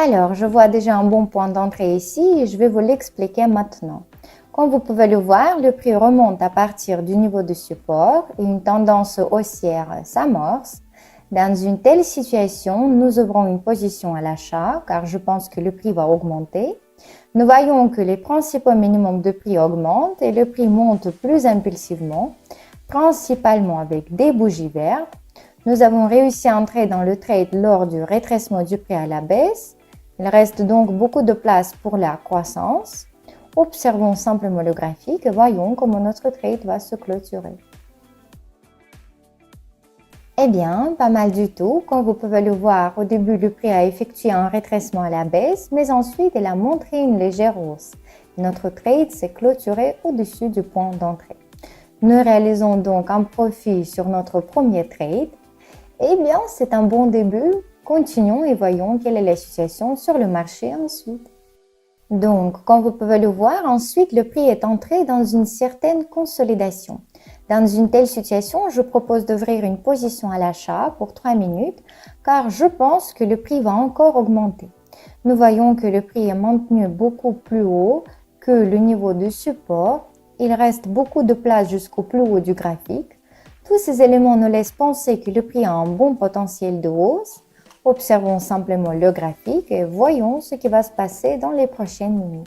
Alors, je vois déjà un bon point d'entrée ici et je vais vous l'expliquer maintenant. Comme vous pouvez le voir, le prix remonte à partir du niveau de support et une tendance haussière s'amorce. Dans une telle situation, nous ouvrons une position à l'achat car je pense que le prix va augmenter. Nous voyons que les principaux minimums de prix augmentent et le prix monte plus impulsivement, principalement avec des bougies vertes. Nous avons réussi à entrer dans le trade lors du rétrécissement du prix à la baisse. Il reste donc beaucoup de place pour la croissance. Observons simplement le graphique et voyons comment notre trade va se clôturer. Eh bien, pas mal du tout. Comme vous pouvez le voir, au début, le prix a effectué un rétrécissement à la baisse, mais ensuite, il a montré une légère hausse. Notre trade s'est clôturé au-dessus du point d'entrée. Nous réalisons donc un profit sur notre premier trade. Eh bien, c'est un bon début. Continuons et voyons quelle est la situation sur le marché ensuite. Donc, comme vous pouvez le voir, ensuite, le prix est entré dans une certaine consolidation. Dans une telle situation, je propose d'ouvrir une position à l'achat pour 3 minutes car je pense que le prix va encore augmenter. Nous voyons que le prix est maintenu beaucoup plus haut que le niveau de support. Il reste beaucoup de place jusqu'au plus haut du graphique. Tous ces éléments nous laissent penser que le prix a un bon potentiel de hausse. Observons simplement le graphique et voyons ce qui va se passer dans les prochaines minutes.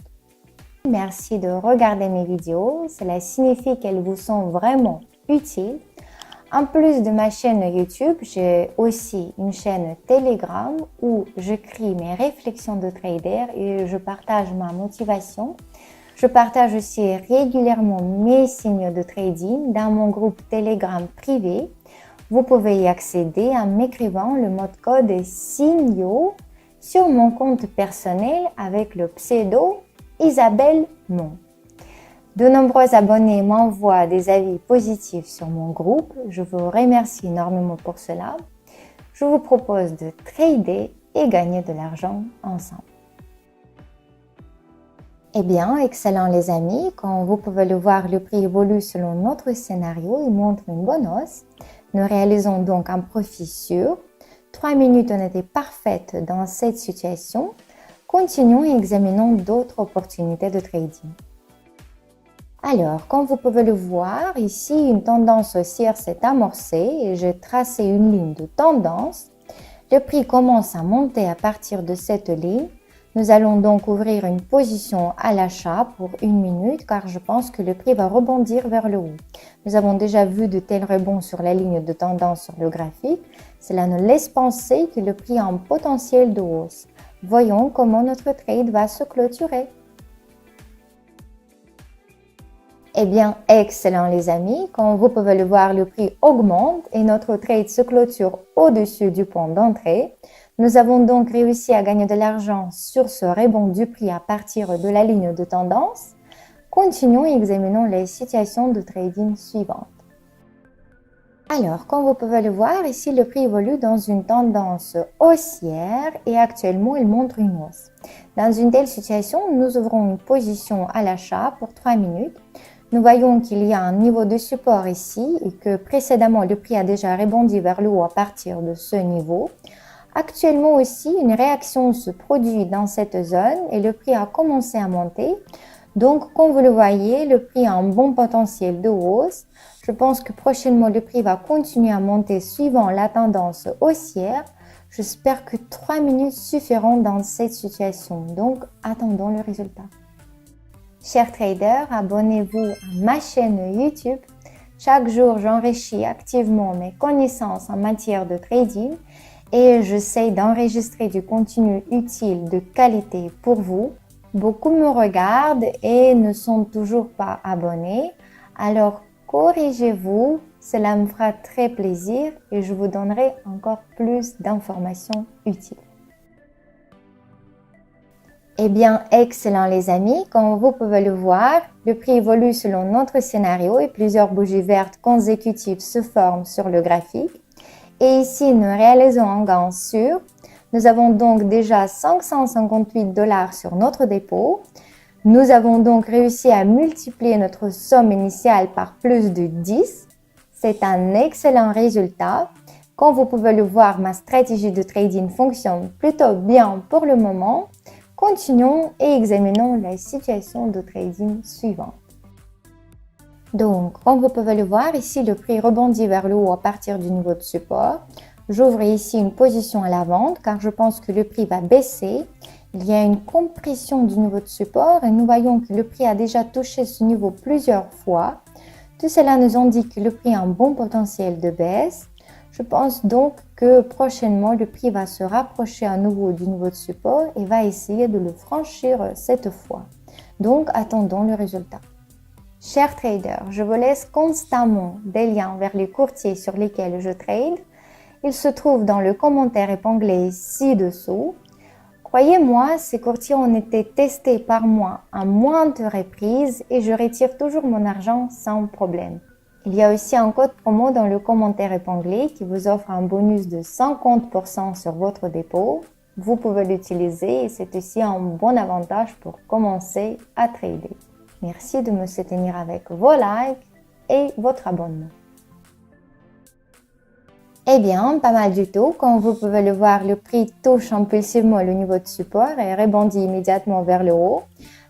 Merci de regarder mes vidéos, cela signifie qu'elles vous sont vraiment utiles. En plus de ma chaîne YouTube, j'ai aussi une chaîne Telegram où j'écris mes réflexions de trader et je partage ma motivation. Je partage aussi régulièrement mes signaux de trading dans mon groupe Telegram privé. Vous pouvez y accéder en m'écrivant le mot de code signaux sur mon compte personnel avec le pseudo Isabelle Mon. De nombreux abonnés m'envoient des avis positifs sur mon groupe. Je vous remercie énormément pour cela. Je vous propose de trader et gagner de l'argent ensemble. Eh bien, excellent les amis. Comme vous pouvez le voir, le prix évolue selon notre scénario. Il montre une bonne hausse. Nous réalisons donc un profit sûr. 3 minutes ont été parfaites dans cette situation. Continuons et examinons d'autres opportunités de trading. Alors, comme vous pouvez le voir, ici, une tendance haussière s'est amorcée et j'ai tracé une ligne de tendance. Le prix commence à monter à partir de cette ligne. Nous allons donc ouvrir une position à l'achat pour 1 minute car je pense que le prix va rebondir vers le haut. Nous avons déjà vu de tels rebonds sur la ligne de tendance sur le graphique. Cela nous laisse penser que le prix a un potentiel de hausse. Voyons comment notre trade va se clôturer. Eh bien, excellent les amis. Comme vous pouvez le voir, le prix augmente et notre trade se clôture au-dessus du point d'entrée. Nous avons donc réussi à gagner de l'argent sur ce rebond du prix à partir de la ligne de tendance. Continuons et examinons les situations de trading suivantes. Alors, comme vous pouvez le voir, ici le prix évolue dans une tendance haussière et actuellement il montre une hausse. Dans une telle situation, nous ouvrons une position à l'achat pour 3 minutes. Nous voyons qu'il y a un niveau de support ici et que précédemment le prix a déjà rebondi vers le haut à partir de ce niveau. Actuellement aussi, une réaction se produit dans cette zone et le prix a commencé à monter. Donc, comme vous le voyez, le prix a un bon potentiel de hausse. Je pense que prochainement, le prix va continuer à monter suivant la tendance haussière. J'espère que 3 minutes suffiront dans cette situation. Donc, attendons le résultat. Chers traders, abonnez-vous à ma chaîne YouTube. Chaque jour, j'enrichis activement mes connaissances en matière de trading et j'essaie d'enregistrer du contenu utile de qualité pour vous. Beaucoup me regardent et ne sont toujours pas abonnés. Alors, corrigez-vous, cela me fera très plaisir et je vous donnerai encore plus d'informations utiles. Eh bien, excellent les amis, comme vous pouvez le voir, le prix évolue selon notre scénario et plusieurs bougies vertes consécutives se forment sur le graphique. Et ici, nous réalisons un gain sûr. Nous avons donc déjà 558 $ sur notre dépôt. Nous avons donc réussi à multiplier notre somme initiale par plus de 10. C'est un excellent résultat. Comme vous pouvez le voir, ma stratégie de trading fonctionne plutôt bien pour le moment. Continuons et examinons la situation de trading suivante. Donc, comme vous pouvez le voir, ici le prix rebondit vers le haut à partir du niveau de support. J'ouvre ici une position à la vente car je pense que le prix va baisser. Il y a une compression du niveau de support et nous voyons que le prix a déjà touché ce niveau plusieurs fois. Tout cela nous indique que le prix a un bon potentiel de baisse. Je pense donc que prochainement, le prix va se rapprocher à nouveau du niveau de support et va essayer de le franchir cette fois. Donc, attendons le résultat. Chers traders, je vous laisse constamment des liens vers les courtiers sur lesquels je trade. Ils se trouvent dans le commentaire épinglé ci-dessous. Croyez-moi, ces courtiers ont été testés par moi à maintes reprises et je retire toujours mon argent sans problème. Il y a aussi un code promo dans le commentaire épinglé qui vous offre un bonus de 50% sur votre dépôt. Vous pouvez l'utiliser et c'est aussi un bon avantage pour commencer à trader. Merci de me soutenir avec vos likes et votre abonnement. Eh bien, pas mal du tout. Comme vous pouvez le voir, le prix touche impulsivement le niveau de support et rebondit immédiatement vers le haut.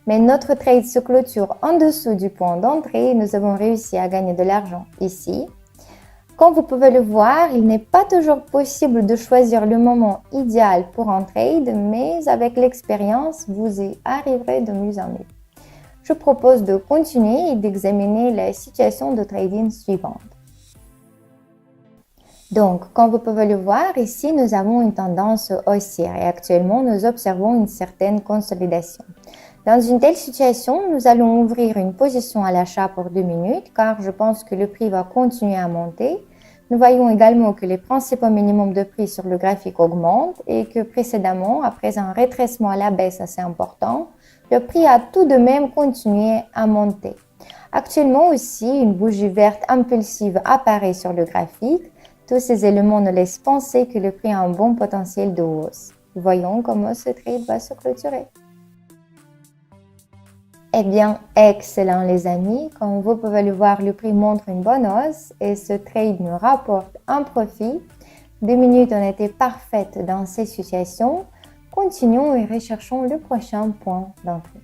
Mais notre trade se clôture en dessous du point d'entrée et nous avons réussi à gagner de l'argent ici. Comme vous pouvez le voir, il n'est pas toujours possible de choisir le moment idéal pour un trade, mais avec l'expérience, vous y arriverez de mieux en mieux. Je propose de continuer et d'examiner la situation de trading suivante. Donc, comme vous pouvez le voir, ici, nous avons une tendance haussière et actuellement, nous observons une certaine consolidation. Dans une telle situation, nous allons ouvrir une position à l'achat pour 2 minutes car je pense que le prix va continuer à monter. Nous voyons également que les principaux minimums de prix sur le graphique augmentent et que précédemment, après un rétrécissement à la baisse assez important, le prix a tout de même continué à monter. Actuellement aussi, une bougie verte impulsive apparaît sur le graphique. Tous ces éléments nous laissent penser que le prix a un bon potentiel de hausse. Voyons comment ce trade va se clôturer. Eh bien, excellent les amis. Comme vous pouvez le voir, le prix montre une bonne hausse et ce trade nous rapporte un profit. 2 minutes ont été parfaites dans ces situations. Continuons et recherchons le prochain point d'entrée.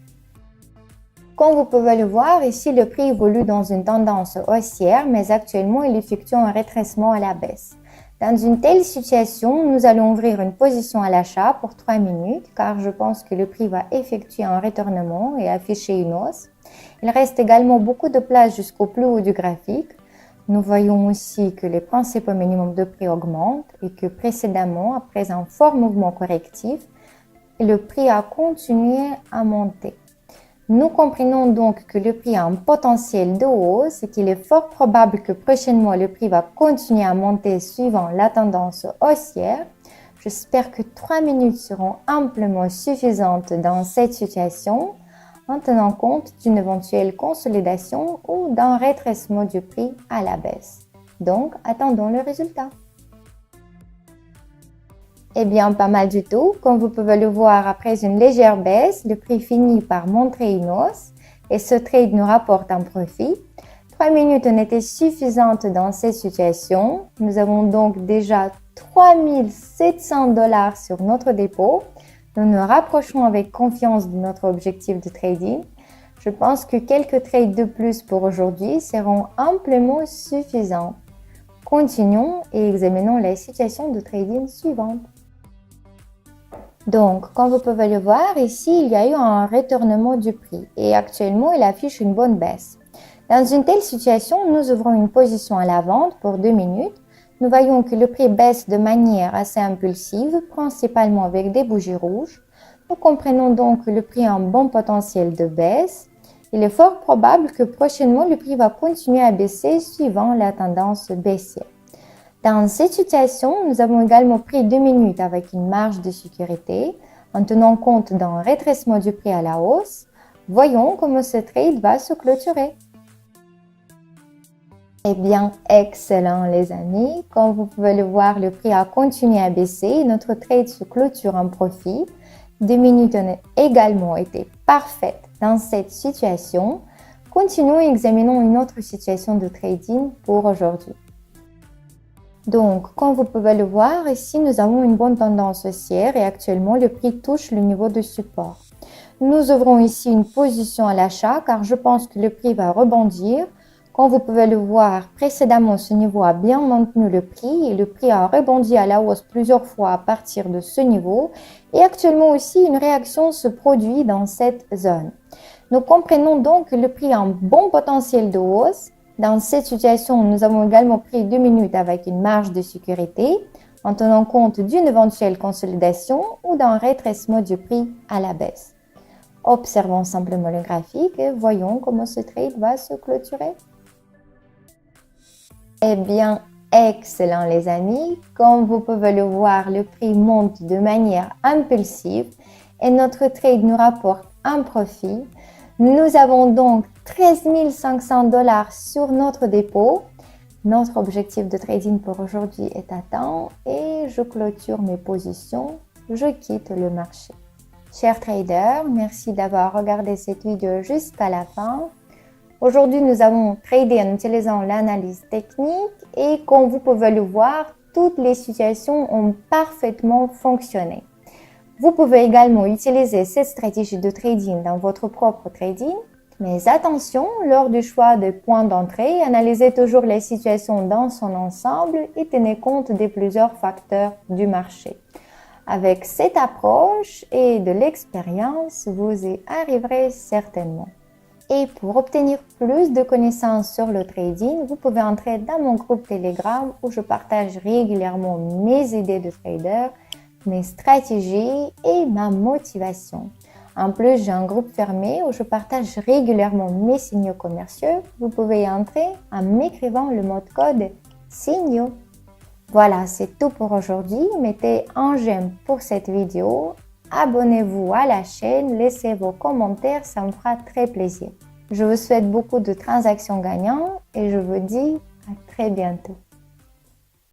Comme vous pouvez le voir, ici le prix évolue dans une tendance haussière, mais actuellement il effectue un rétrécissement à la baisse. Dans une telle situation, nous allons ouvrir une position à l'achat pour 3 minutes, car je pense que le prix va effectuer un retournement et afficher une hausse. Il reste également beaucoup de place jusqu'au plus haut du graphique. Nous voyons aussi que les principaux minimums de prix augmentent et que précédemment, après un fort mouvement correctif, le prix a continué à monter. Nous comprenons donc que le prix a un potentiel de hausse et qu'il est fort probable que prochainement le prix va continuer à monter suivant la tendance haussière. J'espère que 3 minutes seront amplement suffisantes dans cette situation en tenant compte d'une éventuelle consolidation ou d'un rétrécissement du prix à la baisse. Donc, attendons le résultat. Eh bien, pas mal du tout. Comme vous pouvez le voir, après une légère baisse, le prix finit par montrer une hausse et ce trade nous rapporte un profit. 3 minutes ont été suffisantes dans cette situation. Nous avons donc déjà 3 700 $ sur notre dépôt. Nous nous rapprochons avec confiance de notre objectif de trading. Je pense que quelques trades de plus pour aujourd'hui seront amplement suffisants. Continuons et examinons la situation de trading suivante. Donc, comme vous pouvez le voir, ici, il y a eu un retournement du prix et actuellement, il affiche une bonne baisse. Dans une telle situation, nous ouvrons une position à la vente pour 2 minutes. Nous voyons que le prix baisse de manière assez impulsive, principalement avec des bougies rouges. Nous comprenons donc que le prix a un bon potentiel de baisse. Il est fort probable que prochainement, le prix va continuer à baisser suivant la tendance baissière. Dans cette situation, nous avons également pris 2 minutes avec une marge de sécurité en tenant compte d'un rétrécissement du prix à la hausse. Voyons comment ce trade va se clôturer. Eh bien, excellent les amis. Comme vous pouvez le voir, le prix a continué à baisser. Notre trade se clôture en profit. 2 minutes ont également été parfaites dans cette situation. Continuons et examinons une autre situation de trading pour aujourd'hui. Donc, comme vous pouvez le voir, ici, nous avons une bonne tendance haussière et actuellement, le prix touche le niveau de support. Nous ouvrons ici une position à l'achat car je pense que le prix va rebondir. Comme vous pouvez le voir, précédemment, ce niveau a bien maintenu le prix et le prix a rebondi à la hausse plusieurs fois à partir de ce niveau. Et actuellement aussi, une réaction se produit dans cette zone. Nous comprenons donc que le prix a un bon potentiel de hausse. Dans cette situation, nous avons également pris 2 minutes avec une marge de sécurité en tenant compte d'une éventuelle consolidation ou d'un rétrécissement du prix à la baisse. Observons simplement le graphique et voyons comment ce trade va se clôturer. Eh bien, excellent les amis. Comme vous pouvez le voir, le prix monte de manière impulsive et notre trade nous rapporte un profit. Nous avons donc 13 500 $ sur notre dépôt. Notre objectif de trading pour aujourd'hui est atteint et je clôture mes positions. Je quitte le marché. Chers traders, merci d'avoir regardé cette vidéo jusqu'à la fin. Aujourd'hui, nous avons tradé en utilisant l'analyse technique et comme vous pouvez le voir, toutes les situations ont parfaitement fonctionné. Vous pouvez également utiliser cette stratégie de trading dans votre propre trading. Mais attention, lors du choix des points d'entrée, analysez toujours les situations dans son ensemble et tenez compte des plusieurs facteurs du marché. Avec cette approche et de l'expérience, vous y arriverez certainement. Et pour obtenir plus de connaissances sur le trading, vous pouvez entrer dans mon groupe Telegram où je partage régulièrement mes idées de trader, mes stratégies et ma motivation. En plus, j'ai un groupe fermé où je partage régulièrement mes signaux commerciaux. Vous pouvez y entrer en m'écrivant le mot de code signaux. Voilà, c'est tout pour aujourd'hui. Mettez un j'aime pour cette vidéo. Abonnez-vous à la chaîne, laissez vos commentaires, ça me fera très plaisir. Je vous souhaite beaucoup de transactions gagnantes et je vous dis à très bientôt.